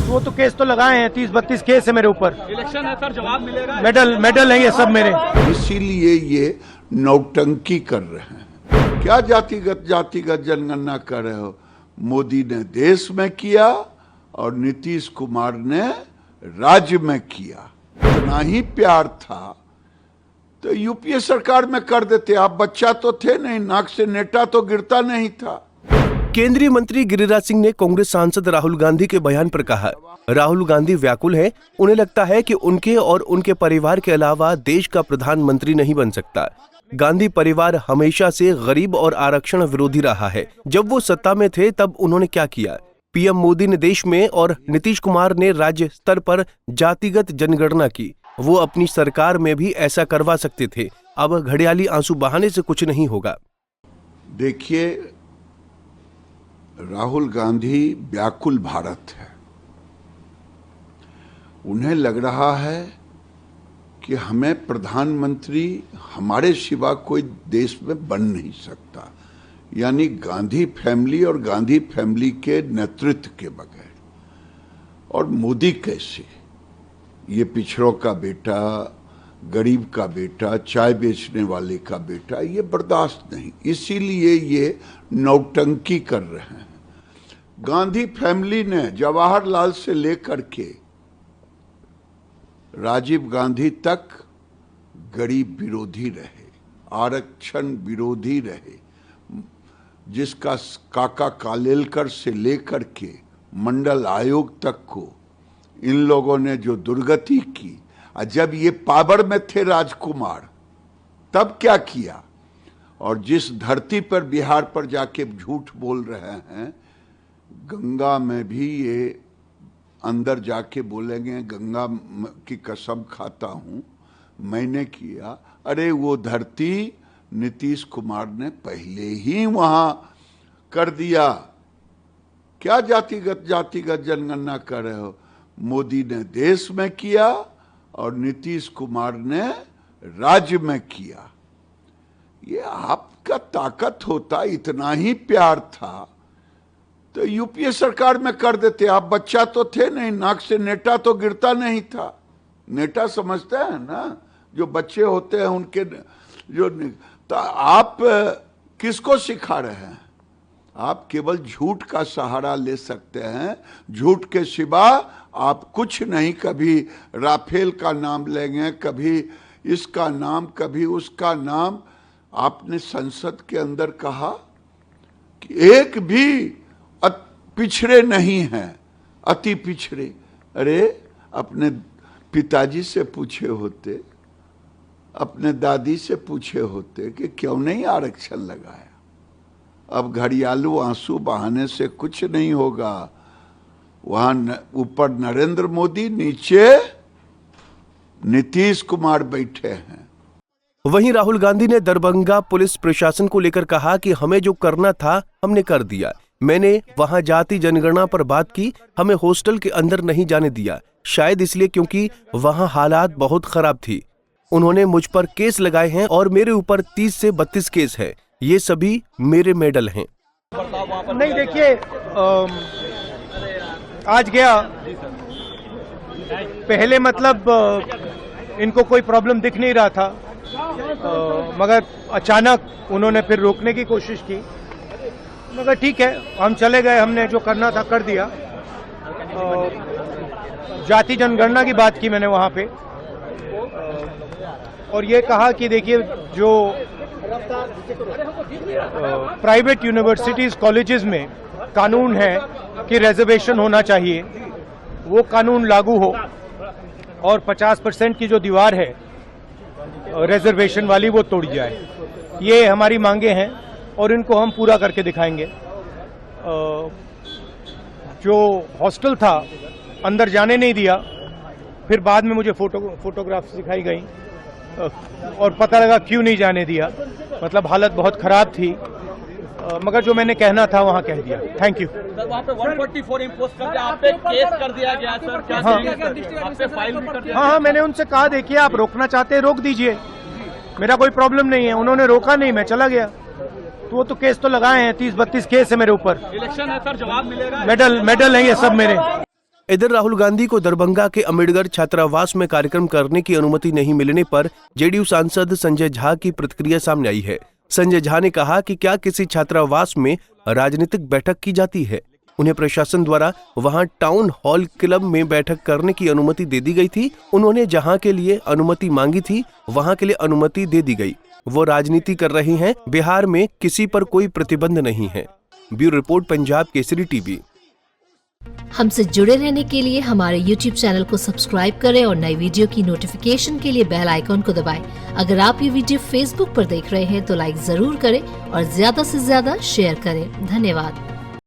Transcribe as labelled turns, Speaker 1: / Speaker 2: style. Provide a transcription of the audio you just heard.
Speaker 1: वो तो केस तो लगाए हैं, 30-32 केस है मेरे ऊपर।
Speaker 2: इलेक्शन है सर, जवाब मिलेगा।
Speaker 1: मेडल है ये सब मेरे।
Speaker 3: इसीलिए ये नौटंकी कर रहे हैं। क्या जातिगत जनगणना कर रहे हो? मोदी ने देश में किया और नीतीश कुमार ने राज्य में किया। इतना ही प्यार था तो यूपीए सरकार में कर देते। आप बच्चा तो थे नहीं, नाक से नेटा तो गिरता नहीं था।
Speaker 4: केंद्रीय मंत्री गिरिराज सिंह ने कांग्रेस सांसद राहुल गांधी के बयान पर कहा, राहुल गांधी व्याकुल हैं। उन्हें लगता है कि उनके और उनके परिवार के अलावा देश का प्रधानमंत्री नहीं बन सकता। गांधी परिवार हमेशा से गरीब और आरक्षण विरोधी रहा है। जब वो सत्ता में थे तब उन्होंने क्या किया? पीएम मोदी ने देश में और नीतीश कुमार ने राज्य स्तर पर जातिगत जनगणना की। वो अपनी सरकार में भी ऐसा करवा सकते थे। अब घड़ियाली आंसू बहाने से कुछ नहीं होगा।
Speaker 3: देखिए, राहुल गांधी व्याकुल भारत है। उन्हें लग रहा है कि हमें प्रधानमंत्री हमारे सिवा कोई देश में बन नहीं सकता, यानी गांधी फैमिली और गांधी फैमिली के नेतृत्व के बगैर। और मोदी कैसे? ये पिछड़ों का बेटा, गरीब का बेटा, चाय बेचने वाले का बेटा, ये बर्दाश्त नहीं। इसीलिए ये नौटंकी कर रहे हैं। गांधी फैमिली ने जवाहरलाल से लेकर के राजीव गांधी तक गरीब विरोधी रहे, आरक्षण विरोधी रहे। जिसका काका कालेलकर से लेकर के मंडल आयोग तक को इन लोगों ने जो दुर्गति की, जब ये पावर में थे राजकुमार तब क्या किया? और जिस धरती पर बिहार पर जाके झूठ बोल रहे हैं, गंगा में भी ये अंदर जाके बोलेंगे गंगा की कसम खाता हूं मैंने किया। अरे वो धरती नीतीश कुमार ने पहले ही वहां कर दिया। क्या जातिगत जनगणना कर रहे हो? मोदी ने देश में किया और नीतीश कुमार ने राज्य में किया। ये आपका ताकत होता, इतना ही प्यार था तो यूपीए सरकार में कर देते। आप बच्चा तो थे नहीं, नाक से नेटा तो गिरता नहीं था। नेटा समझते हैं ना, जो बच्चे होते हैं उनके जो। तो आप किसको सिखा रहे हैं? आप केवल झूठ का सहारा ले सकते हैं। झूठ के सिवा आप कुछ नहीं। कभी राफेल का नाम लेंगे, कभी इसका नाम, कभी उसका नाम। आपने संसद के अंदर कहा कि एक भी पिछड़े नहीं हैं, अति पिछड़े। अरे अपने पिताजी से पूछे होते, अपने दादी से पूछे होते कि क्यों नहीं आरक्षण लगाया। अब घड़ियालू आंसू बहाने से कुछ नहीं होगा। वहां ऊपर नरेंद्र मोदी, नीचे नीतीश कुमार बैठे हैं।
Speaker 4: वहीं राहुल गांधी ने दरभंगा पुलिस प्रशासन को लेकर कहा कि हमें जो करना था हमने कर दिया। मैंने वहां जाति जनगणना पर बात की, हमें हॉस्टल के अंदर नहीं जाने दिया, शायद इसलिए क्योंकि वहां हालात बहुत खराब थी। उन्होंने मुझ पर केस लगाए हैं और मेरे ऊपर 30 से 32 केस है। ये सभी मेरे मेडल हैं।
Speaker 1: नहीं देखिए, आज गया पहले मतलब इनको कोई प्रॉब्लम दिख नहीं रहा था, मगर अचानक उन्होंने फिर रोकने की कोशिश की। मगर ठीक है, हम चले गए, हमने जो करना था कर दिया। जाति जनगणना की बात की मैंने वहां पे, और ये कहा कि देखिए जो प्राइवेट यूनिवर्सिटीज कॉलेजेस में कानून है कि रिजर्वेशन होना चाहिए, वो कानून लागू हो और 50% की जो दीवार है रिजर्वेशन वाली वो तोड़ी जाए। ये हमारी मांगे हैं और इनको हम पूरा करके दिखाएंगे। जो हॉस्टल था अंदर जाने नहीं दिया, फिर बाद में मुझे फोटोग्राफ्स दिखाई गई और पता लगा क्यों नहीं जाने दिया। मतलब हालत बहुत खराब थी, मगर जो मैंने कहना था वहां कह दिया। Thank you.
Speaker 2: सर वहाँ पे 144 इम्पोज कर दिया, आप पे केस कर दिया गया सर। क्या आप पे फाइल भी कर दिया?
Speaker 1: हाँ, मैंने उनसे कहा देखिए आप रोकना चाहते हैं रोक दीजिए, मेरा कोई प्रॉब्लम नहीं है। उन्होंने रोका नहीं, मैं चला गया। तो वो तो केस तो लगाए हैं, 30-32 केस है मेरे ऊपर।
Speaker 2: इलेक्शन है सर, जवाब मिलेगा।
Speaker 1: मेडल है ये सब मेरे।
Speaker 4: इधर राहुल गांधी को दरभंगा के अम्बेडकर छात्रावास में कार्यक्रम करने की अनुमति नहीं मिलने पर जेडीयू सांसद संजय झा की प्रतिक्रिया सामने आई है। संजय झा ने कहा कि क्या किसी छात्रावास में राजनीतिक बैठक की जाती है? उन्हें प्रशासन द्वारा वहां टाउन हॉल क्लब में बैठक करने की अनुमति दे दी गई थी। उन्होंने जहां के लिए अनुमति मांगी थी वहां के लिए अनुमति दे दी गई। वो राजनीति कर रही हैं। बिहार में किसी पर कोई प्रतिबंध नहीं है। Bureau report, Punjab Kesari TV.
Speaker 5: हमसे जुड़े रहने के लिए हमारे YouTube चैनल को सब्सक्राइब करें और नई वीडियो की नोटिफिकेशन के लिए बेल आइकॉन को दबाएं। अगर आप ये वीडियो Facebook पर देख रहे हैं तो लाइक जरूर करें और ज्यादा से ज्यादा शेयर करें। धन्यवाद।